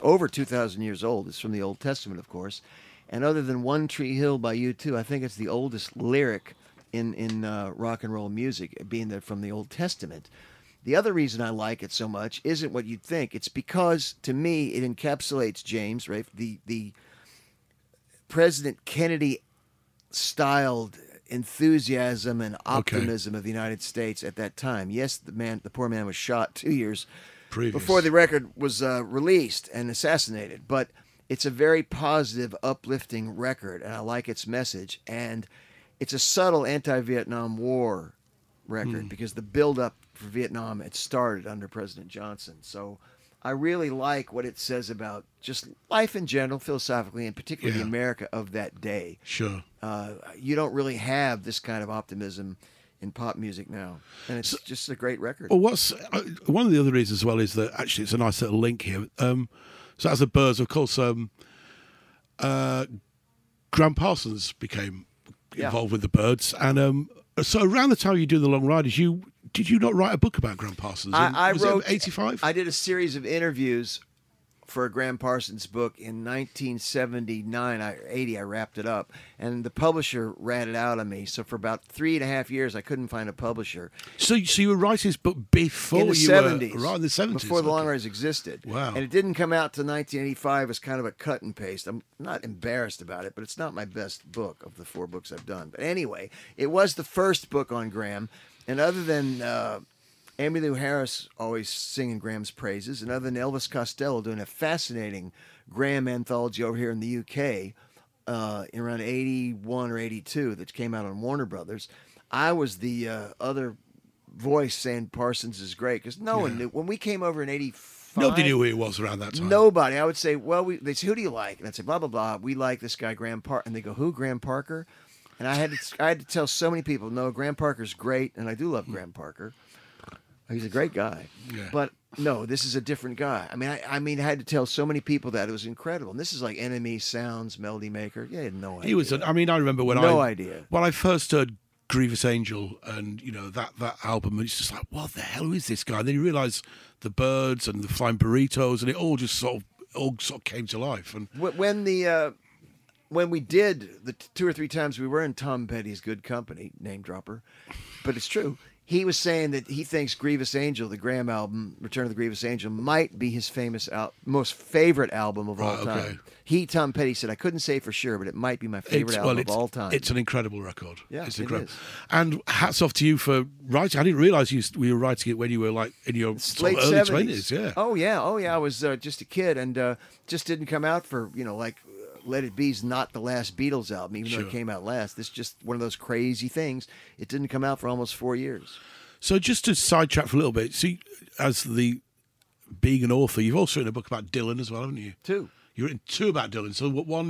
over 2,000 years old. It's from the Old Testament, of course. And other than "One Tree Hill" by U2, I think it's the oldest lyric in rock and roll music, being that from the Old Testament. The other reason I like it so much isn't what you'd think. It's because, to me, it encapsulates, James, right, the President Kennedy-styled enthusiasm and optimism of the United States at that time. Yes, the poor man was shot 2 years before the record was released and assassinated, but it's a very positive, uplifting record, and I like its message. And it's a subtle anti-Vietnam War record because the build-up for Vietnam had started under President Johnson. So I really like what it says about just life in general, philosophically, and particularly the America of that day. Sure. You don't really have this kind of optimism in pop music now, and it's just a great record. Well, what's one of the other reasons as well is that actually it's a nice little link here. So as the Birds, of course, Graham Parsons became involved with the Birds, and so around the time you do the Long Riders, did you not write a book about Graham Parsons? I wrote 85. I did a series of interviews for a Graham Parsons book in 1979 or 80. I wrapped it up, and the publisher ratted out on me. So for about 3.5 years, I couldn't find a publisher. So you were writing this book before In the you 70s, were right in the 70s, before the okay. Long Riders existed. Wow. And it didn't come out till 1985 as kind of a cut and paste. I'm not embarrassed about it, but it's not my best book of the 4 books I've done. But anyway, it was the first book on Graham, and other than Emmylou Harris always singing Graham's praises, and other than Elvis Costello doing a fascinating Graham anthology over here in the UK in around 81 or 82 that came out on Warner Brothers, I was the other voice saying Parsons is great, because no one knew. When we came over in 85, Nobody knew who he was around that time. nobody. I would say, well, they say, who do you like? And I'd say, blah, blah, blah. We like this guy, Graham Parker. And they go, who, Graham Parker? And I had to tell so many people, no, Graham Parker's great, and I do love Graham Parker. He's a great guy. Yeah. But no, this is a different guy. I mean, I had to tell so many people that it was incredible. And this is like Enemy Sounds, Melody Maker. Yeah, I had no idea. He was. I remember when I first heard Grievous Angel, and that album, and it's just like, what the hell is this guy? And then you realise the Birds and the Flying Burritos, and it all just sort of came to life. And when we did the 2 or 3 times we were in Tom Petty's good company, name dropper, but it's true. He was saying that he thinks Grievous Angel, the Graham album, Return of the Grievous Angel, might be his most favorite album of all time. Okay. Tom Petty said, I couldn't say for sure, but it might be my favorite album of all time. It's an incredible record. Yeah, it's it incredible. is. And hats off to you for writing. I didn't realise we were writing it when you were like in your late early 70s. 20s. Yeah. Oh yeah. I was just a kid, and just didn't come out for like Let It Be's not the last Beatles album, even though it came out last. This is just one of those crazy things. It didn't come out for almost 4 years. So just to sidetrack for a little bit, see, as being an author, you've also written a book about Dylan as well, haven't you? 2. You've written 2 about Dylan. So one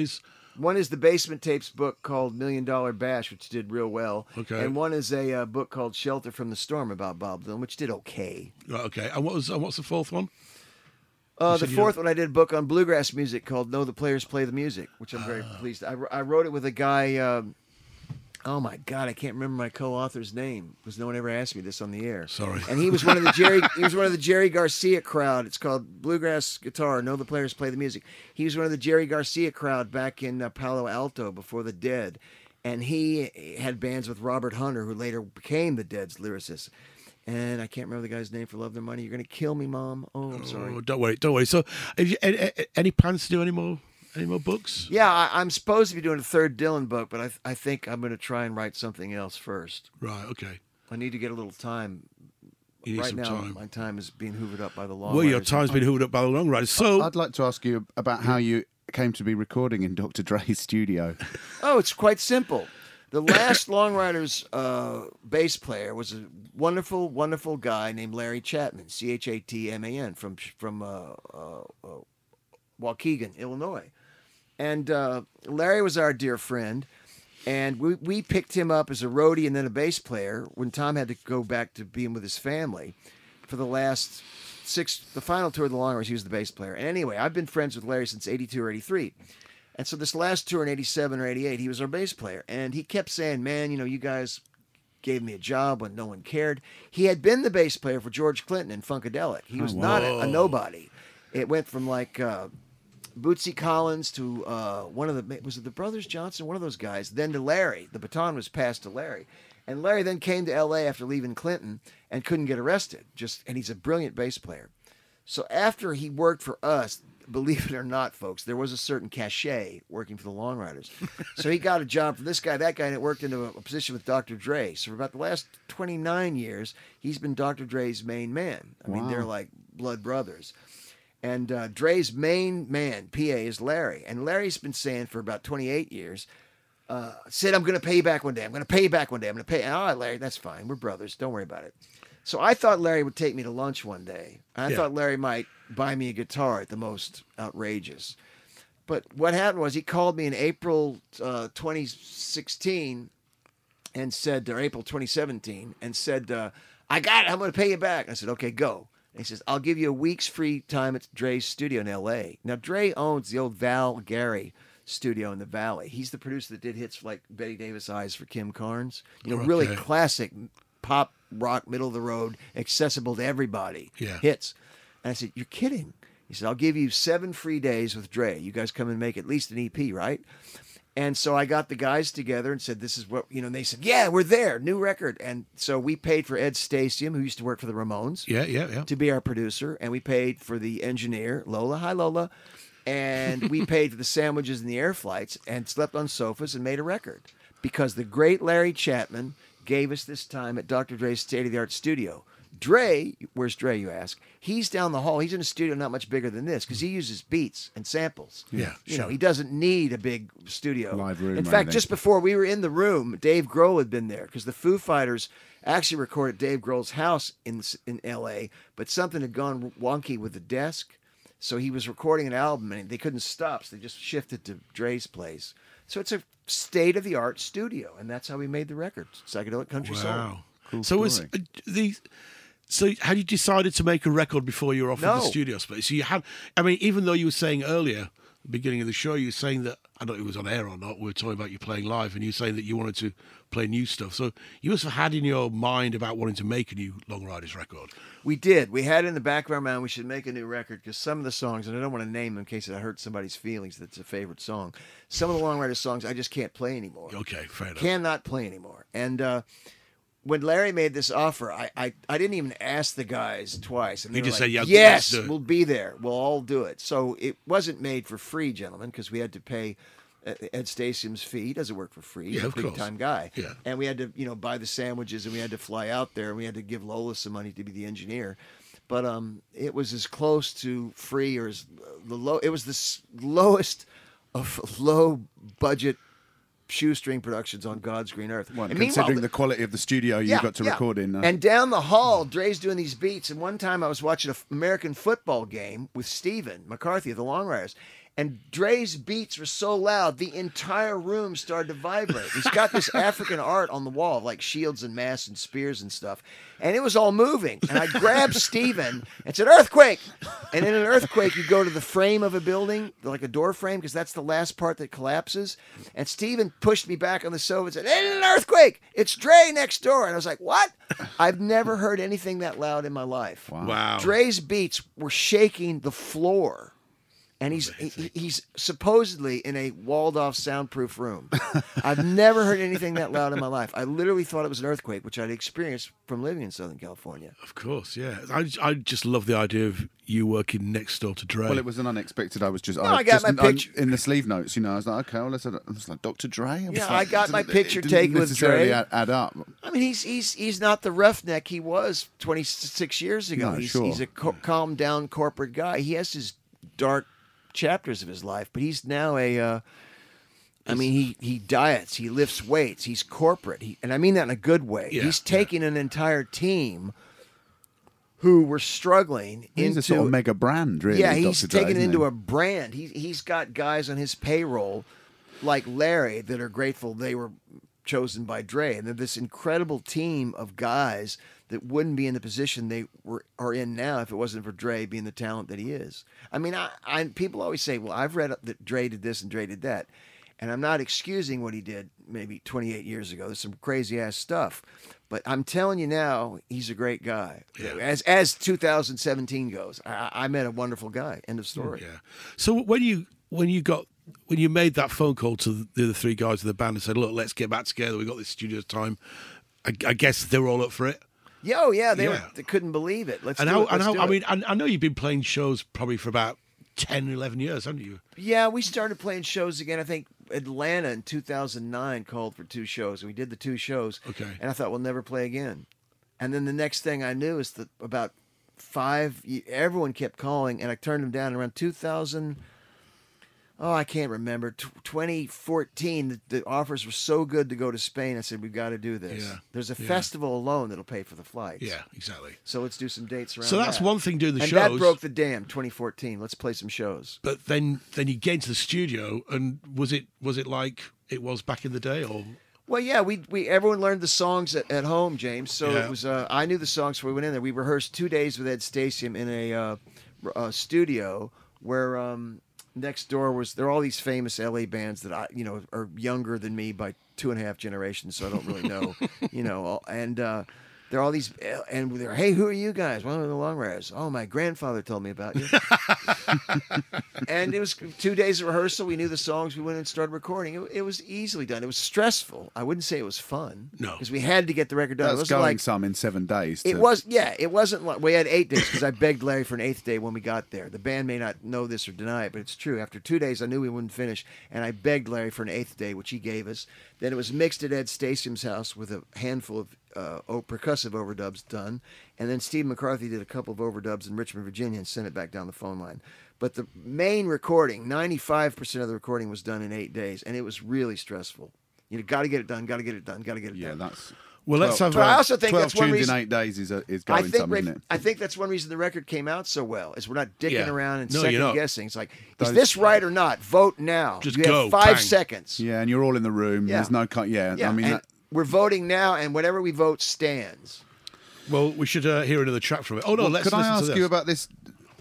is the Basement Tapes book called $1 Million Bash, which did real well. Okay. And one is a book called Shelter from the Storm about Bob Dylan, which did okay. Right, okay. And what's the 4th one? The 4th one, I did a book on bluegrass music called No, the Players Play the Music, which I'm very pleased. I wrote it with a guy. Oh my God, I can't remember my co-author's name because no one ever asked me this on the air. Sorry. And he was one of the Jerry Garcia crowd. It's called Bluegrass Guitar. No, the Players Play the Music. He was one of the Jerry Garcia crowd back in Palo Alto before the Dead, and he had bands with Robert Hunter, who later became the Dead's lyricist. And I can't remember the guy's name for Love Their Money. You're going to kill me, Mom. Oh, I'm sorry. Oh, don't worry. So, have you any plans to do any more books? Yeah, I'm supposed to be doing a 3rd Dylan book, but I think I'm going to try and write something else first. Right, okay. I need to get a little time. You need right some now, time. my time is being hoovered up by the Long Well, Riders. your time's been hoovered up by the Long Riders. So I'd like to ask you about how you came to be recording in Dr. Dre's studio. Oh, it's quite simple. The last Long Riders bass player was a wonderful, wonderful guy named Larry Chapman, Chatman, from Waukegan, Illinois. And Larry was our dear friend, and we picked him up as a roadie and then a bass player when Tom had to go back to being with his family for the final tour of the Long Riders. He was the bass player. And anyway, I've been friends with Larry since 82 or 83. And so this last tour in 87 or 88, he was our bass player. And he kept saying, man, you guys gave me a job when no one cared. He had been the bass player for George Clinton in Funkadelic. He was not a nobody. It went from like Bootsy Collins to was it the Brothers Johnson? One of those guys. Then to Larry. The baton was passed to Larry. And Larry then came to L.A. after leaving Clinton and couldn't get arrested. And he's a brilliant bass player. So after he worked for us, believe it or not, folks, there was a certain cachet working for the Long Riders. So he got a job for this guy, that guy, and it worked into a position with Dr. Dre. So for about the last 29 years, he's been Dr. Dre's main man. I mean, they're like blood brothers. And Dre's main man, PA, is Larry. And Larry's been saying for about 28 years, Sid, I'm going to pay you back one day. I'm going to pay you back one day. I'm going to pay. All right, Larry, that's fine. We're brothers. Don't worry about it. So I thought Larry would take me to lunch one day. I thought Larry might buy me a guitar at the most outrageous. But what happened was he called me in April 2016 and said, or April 2017, and said, I got it. I'm going to pay you back. I said, okay, go. And he says, I'll give you a week's free time at Dre's studio in L.A. Now, Dre owns the old Val Gary studio in the Valley. He's the producer that did hits like Betty Davis Eyes for Kim Carnes. Really classic pop rock, middle of the road, accessible to everybody hits. And I said, you're kidding. He said, I'll give you 7 free days with Dre. You guys come and make at least an EP, right? And so I got the guys together and said, this is what, and they said, yeah, we're there, new record. And so we paid for Ed Stasium, who used to work for the Ramones, to be our producer. And we paid for the engineer, Lola. Hi, Lola. And we paid for the sandwiches and the air flights and slept on sofas and made a record. Because the great Larry Chapman gave us this time at Dr. Dre's state-of-the-art studio. Dre, where's Dre, you ask? He's down the hall. He's in a studio not much bigger than this because he uses beats and samples. Yeah, you know, he doesn't need a big studio. Live room. In fact, just before we were in the room, Dave Grohl had been there because the Foo Fighters actually recorded Dave Grohl's house in L.A., but something had gone wonky with the desk, so he was recording an album and they couldn't stop, so they just shifted to Dre's place. So it's a state-of-the-art studio, and that's how we made the record, Psychedelic Country Soul. Wow. Cool So story. So had you decided to make a record before you were offered the studio space? So you had, I mean, even though you were saying earlier, the beginning of the show, you were saying that, I don't know if it was on air or not, we were talking about you playing live, and you were saying that you wanted to play new stuff. So you must have had in your mind about wanting to make a new Long Ryders record. We did. We had in the back of our mind we should make a new record because some of the songs, and I don't want to name them in case I hurt somebody's feelings that's a favorite song, some of the Long Ryders songs I just can't play anymore. Okay, fair enough. Cannot play anymore. And when Larry made this offer, I didn't even ask the guys twice. And they You were just like, said, yeah, yes, let's do it. we'll be there. We'll all do it. So it wasn't made for free, gentlemen, because we had to pay Ed Stasium's fee. He doesn't work for free. He's Yeah, a of course. big-time guy. Yeah. And we had to, buy the sandwiches, and we had to fly out there, and we had to give Lola some money to be the engineer. But it was as close to free or as it was the lowest of low-budget shoestring productions on God's green earth. Well, And considering meanwhile, the quality of the studio you got to record in. And down the hall, Dre's doing these beats. And one time I was watching an American football game with Stephen McCarthy of the Long Ryders. And Dre's beats were so loud, the entire room started to vibrate. He's got this African art on the wall, like shields and masts and spears and stuff. And it was all moving. And I grabbed Stephen and said, earthquake! And in an earthquake, you go to the frame of a building, like a door frame, because that's the last part that collapses. And Stephen pushed me back on the sofa and said, "It's an earthquake! It's Dre next door!" And I was like, what? I've never heard anything that loud in my life. Wow. Dre's beats were shaking the floor. And he's supposedly in a walled-off soundproof room. I've never heard anything that loud in my life. I literally thought it was an earthquake, which I'd experienced from living in Southern California. Of course, yeah. I just love the idea of you working next door to Dre. Well, it was an unexpected. I was just. I got my picture in the sleeve notes. I was like, okay, well, I was like Dr. Dre. I got my picture it didn't taken with necessarily Dre. add up. I mean, he's not the roughneck he was 26 years ago. No, He's a calm down corporate guy. He has his dark chapters of his life, but he's now he diets, he lifts weights, he's corporate, and I mean that in a good way. Yeah, he's taking an entire team who were struggling He's a sort of mega brand, really. Yeah, he's Dr. Dre, taken it isn't into he? a brand. He's got guys on his payroll like Larry that are grateful they were chosen by Dre, and they're this incredible team of guys that wouldn't be in the position they are in now if it wasn't for Dre being the talent that he is. I mean, I people always say, well, I've read that Dre did this and Dre did that, and I'm not excusing what he did maybe 28 years ago. There's some crazy ass stuff, but I'm telling you now, he's a great guy. Yeah. As 2017 goes, I met a wonderful guy. End of story. Yeah. So when you made that phone call to the other 3 guys of the band and said, "Look, let's get back together. We got this studio time." I guess they were all up for it. They couldn't believe it. Let's do it. I mean, I know you've been playing shows probably for about 10, 11 years, haven't you? Yeah, we started playing shows again. I think Atlanta in 2009 called for 2 shows, and we did the 2 shows. Okay. And I thought we'll never play again. And then the next thing I knew is that about 5, everyone kept calling, and I turned them down around 2000. Oh, I can't remember. 2014, the offers were so good to go to Spain. I said, we've got to do this. Yeah. There's a festival alone that'll pay for the flights. Yeah, exactly. So let's do some dates around So that's that. one thing doing the and shows. that broke the dam, 2014. Let's play some shows. But then you get into the studio, and was it like it was back in the day, or? Well, yeah, we everyone learned the songs at home, James. So Yeah. it was I knew the songs before we went in there. We rehearsed 2 days with Ed Stasium in a studio where next door there are all these famous LA bands that are younger than me by 2.5 generations, so I don't really know, and There are all these, and they're, hey, who are you guys? One of the Long Riders. Oh, my grandfather told me about you. And it was 2 days of rehearsal. We knew the songs. We went and started recording. It was easily done. It was stressful. I wouldn't say it was fun. No. Because we had to get the record done. That's It wasn't going like, some in 7 days. it was, yeah, it wasn't like, we had 8 days because I begged Larry for an 8th day when we got there. The band may not know this or deny it, but it's true. After 2 days, I knew we wouldn't finish, and I begged Larry for an 8th day, which he gave us. Then it was mixed at Ed Stasium's house with a handful of percussive overdubs done, and then Steve McCarthy did a couple of overdubs in Richmond, Virginia, and sent it back down the phone line. But the main recording, 95% of the recording was done in 8 days, and it was really stressful. You know, got to get it done, got to get it done, got to get it done. Yeah, that's... Well, let's have. But I also think 12 that's one tunes reason. in 8 days is going Rafe, some, isn't it? I think that's one reason the record came out so well. Is we're not dicking around and No, you're second not. guessing. It's like, is this right or not? Vote now. Just you go, have 5 bang. seconds. Yeah, and you're all in the room. Yeah. There's no cut. Yeah, Yeah, I mean, and we're voting now, and whatever we vote stands. Well, we should hear another track from it. Oh no, let's could I listen to ask this. you about this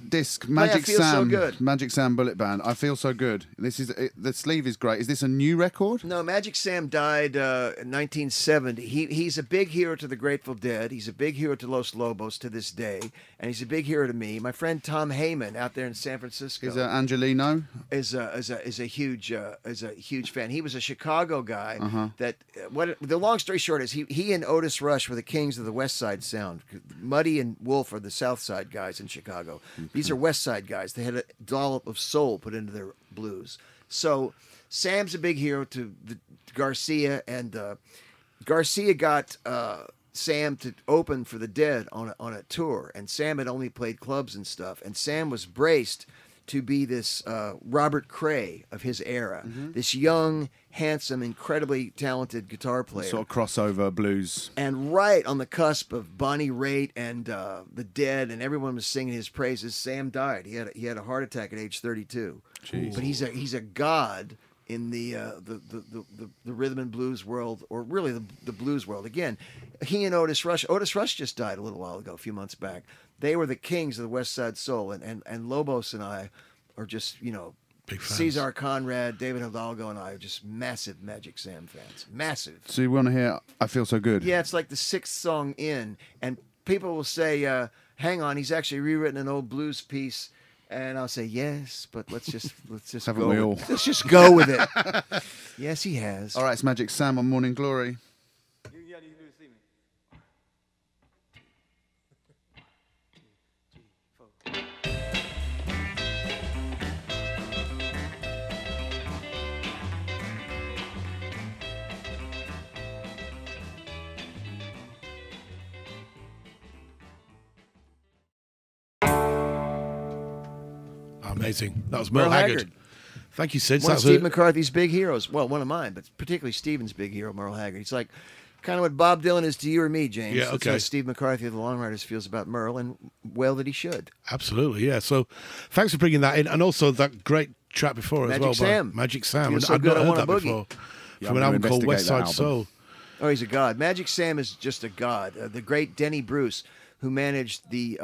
disc, I Magic Feel So Sam, Good. Magic Sam Bullet Band? I feel so good. This is the sleeve is great. Is this a new record? No, Magic Sam died in 1970. He's a big hero to the Grateful Dead. He's a big hero to Los Lobos to this day, and he's a big hero to me. My friend Tom Heyman out there in San Francisco Is Angelino? is a huge fan. He was a Chicago guy. That what the long story short is he and Otis Rush were the kings of the West Side sound. Muddy and Wolf are the South Side guys in Chicago. These are West Side guys. They had a dollop of soul put into their blues. So Sam's a big hero to Garcia, and Garcia got Sam to open for the Dead on a tour, and Sam had only played clubs and stuff, and Sam was braced to be this Robert Cray of his era, this young, handsome, incredibly talented guitar player. Sort of crossover blues. And right on the cusp of Bonnie Raitt and the Dead, and everyone was singing his praises, Sam died. He had a heart attack at age 32. Jeez. But he's a god in the rhythm and blues world, or really the blues world. Again, he and Otis Rush just died a little while ago, a few months back. They were the kings of the West Side Soul, and Lobos and I are just, you know, Big fans. Cesar Conrad, David Hidalgo, and I are just massive Magic Sam fans. Massive. So you want to hear I Feel So Good? Yeah, it's like the 6th song in, and people will say, hang on, he's actually rewritten an old blues piece. And I'll say, yes, but let's just Haven't go. we all? Let's just go with it. Yes, he has. All right, it's Magic Sam on Morning Glory. Amazing. That was Merle Haggard. Thank you, Sid. One of That's Steve McCarthy's big heroes. Well, one of mine, but particularly Stephen's big hero, Merle Haggard. He's like kind of what Bob Dylan is to you or me, James. Yeah, That's okay. how Steve McCarthy of the Long Riders feels about Merle, and well that he should. Absolutely, yeah. So thanks for bringing that in, and also that great track before Magic as well. Sam. By Magic Sam. Feels And so I've good, not I heard want that a boogie. before. Yeah, From I'm an album gonna called investigate West that Side album. Soul. Oh, he's a god. Magic Sam is just a god. The great Denny Bruce, who managed the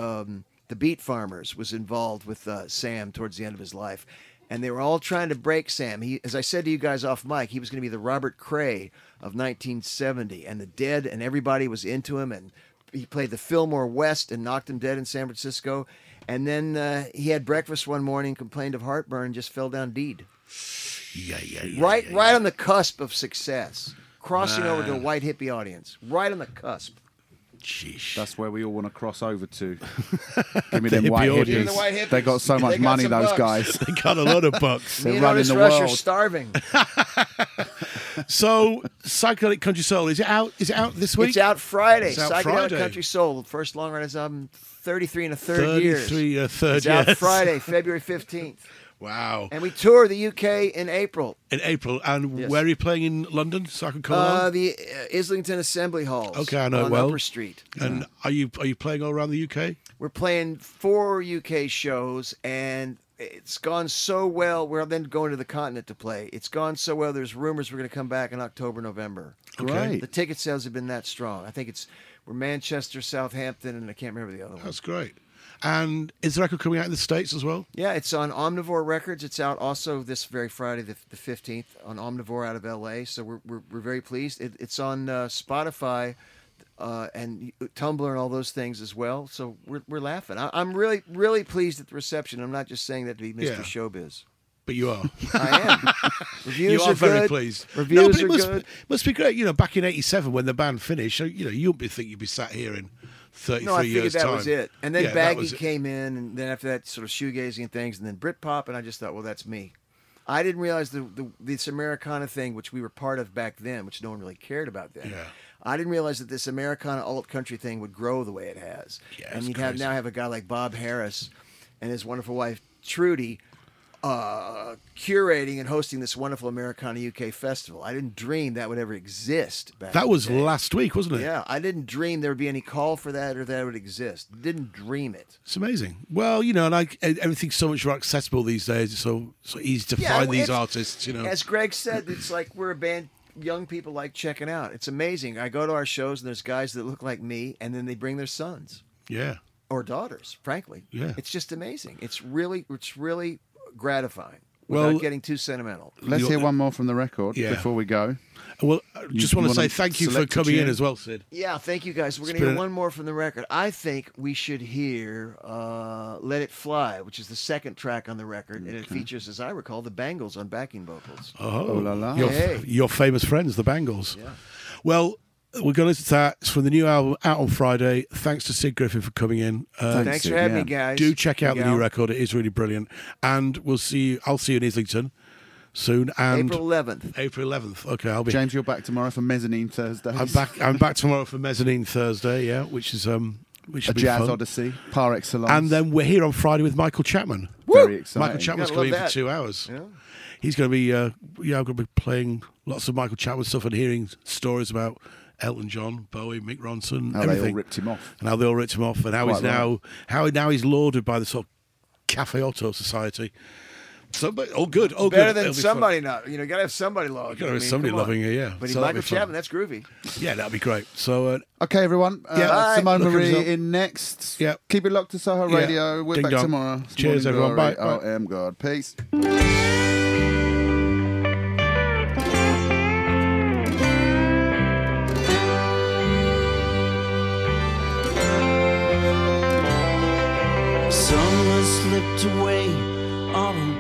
Beat Farmers, was involved with Sam towards the end of his life. And they were all trying to break Sam. He, as I said to you guys off mic, he was going to be the Robert Cray of 1970. And the Dead and everybody was into him. And he played the Fillmore West and knocked him dead in San Francisco. And then he had breakfast one morning, complained of heartburn, and just fell down dead. Right on the cusp of success. Crossing over to a white hippie audience. Right on the cusp. Sheesh. That's where we all want to cross over to. Give me The them hippie white audience. hippies. Give me the white hippies. They got so They much got money, some those bucks. guys. They got a lot of bucks. Me They're and running Otis the Rush are world. starving. So, Psychedelic Country Soul, is it out? Is it out this week? It's out Friday. It's out Psychedelic Friday. Country Soul, first Long Riders album, 33 and a third years. 33 third It's out years. Friday, February 15th. Wow. And we tour the UK in April. In April. And Yes. where are you playing in London? So I can come along? The Islington Assembly Halls. Okay, I know it on well. Upper Street. And are you playing all around the UK? We're playing 4 UK shows, and it's gone so well. We're then going to the continent to play. It's gone so well. There's rumors we're going to come back in October, November. Great. The ticket sales have been that strong. I think we're Manchester, Southampton, and I can't remember the other one. That's great. And is the record coming out in the States as well? Yeah, it's on Omnivore Records. It's out also this very Friday, the 15th, on Omnivore out of LA. So we're very pleased. It's on Spotify. and Tumblr and all those things as well. So we're laughing. I'm really, really pleased at the reception. I'm not just saying that to be Mr. Showbiz. But you are. I am. Reviews you are very good. pleased. Reviews are good. Must be great. You know, back in '87 when the band finished, you know, you wouldn't think you'd be sat here in 33 no, I figured years' that time. was it. And then Yeah, Baggy came in, and then after that, sort of shoegazing and things, and then Britpop, and I just thought, well, that's me. I didn't realize this Americana thing, which we were part of back then, which no one really cared about then. Yeah. I didn't realize that this Americana alt country thing would grow the way it has. Yeah, and it's you'd crazy. now have a guy like Bob Harris and his wonderful wife Trudy curating and hosting this wonderful Americana UK festival. I didn't dream that would ever exist back That in was the day. last week, wasn't it? Yeah, I didn't dream there would be any call for that or that it would exist. Didn't dream it. It's amazing. Well, you know, and everything's so much more accessible these days. It's so easy to find these artists, you know. As Greg said, it's like we're a band young people like checking out. It's amazing. I go to our shows and there's guys that look like me, and then they bring their sons Yeah. or daughters, frankly. Yeah. It's just amazing. It's really gratifying. Well, Without getting too sentimental. Let's hear one more from the record before we go. Well, I just want to say thank you for select a coming in tune? as well, Sid. Yeah, thank you guys. We're going It's to hear been one more from the record. I think we should hear Let It Fly, which is the second track on the record, and it features, as I recall, the Bangles on backing vocals. Oh, la la. Your famous friends, the Bangles. Yeah. Well, we're going to listen to that. It's from the new album out on Friday. Thanks to Sid Griffin for coming in. Thanks for having me, guys. Do check out the Gal. new record. It is really brilliant. And we'll see you. I'll see you in Islington soon. And April 11th. April 11th. Okay, I'll be. James, you're back tomorrow for Mezzanine Thursday. I'm back tomorrow for Mezzanine Thursday. Yeah, which is which A should be jazz fun. odyssey, par excellence. And then we're here on Friday with Michael Chapman. Very exciting. Michael Chapman's Gotta coming love in for that. 2 hours. Yeah. He's going to be, I'm going to be playing lots of Michael Chapman stuff and hearing stories about Elton John, Bowie, Mick Ronson, How everything. they all ripped him off. And how they all ripped him off, and how Quite he's now he's lauded by the sort of Cafe Auto Society. So, but all good, all Better good. than It'll be somebody not. You know, got to have somebody loving. Gotta have somebody come on. loving it, yeah. But So that'll Michael be fun. Chapman, that's groovy. fun. Yeah, that'd be great. So, Okay, everyone. Bye. Simone Look Marie yourself. in next. Yeah. Keep it locked to Soho Yeah. Radio. We're Ding back dong. tomorrow. Cheers, Morning everyone. glory. Bye. Bye. I am God. Peace. Summer slipped away on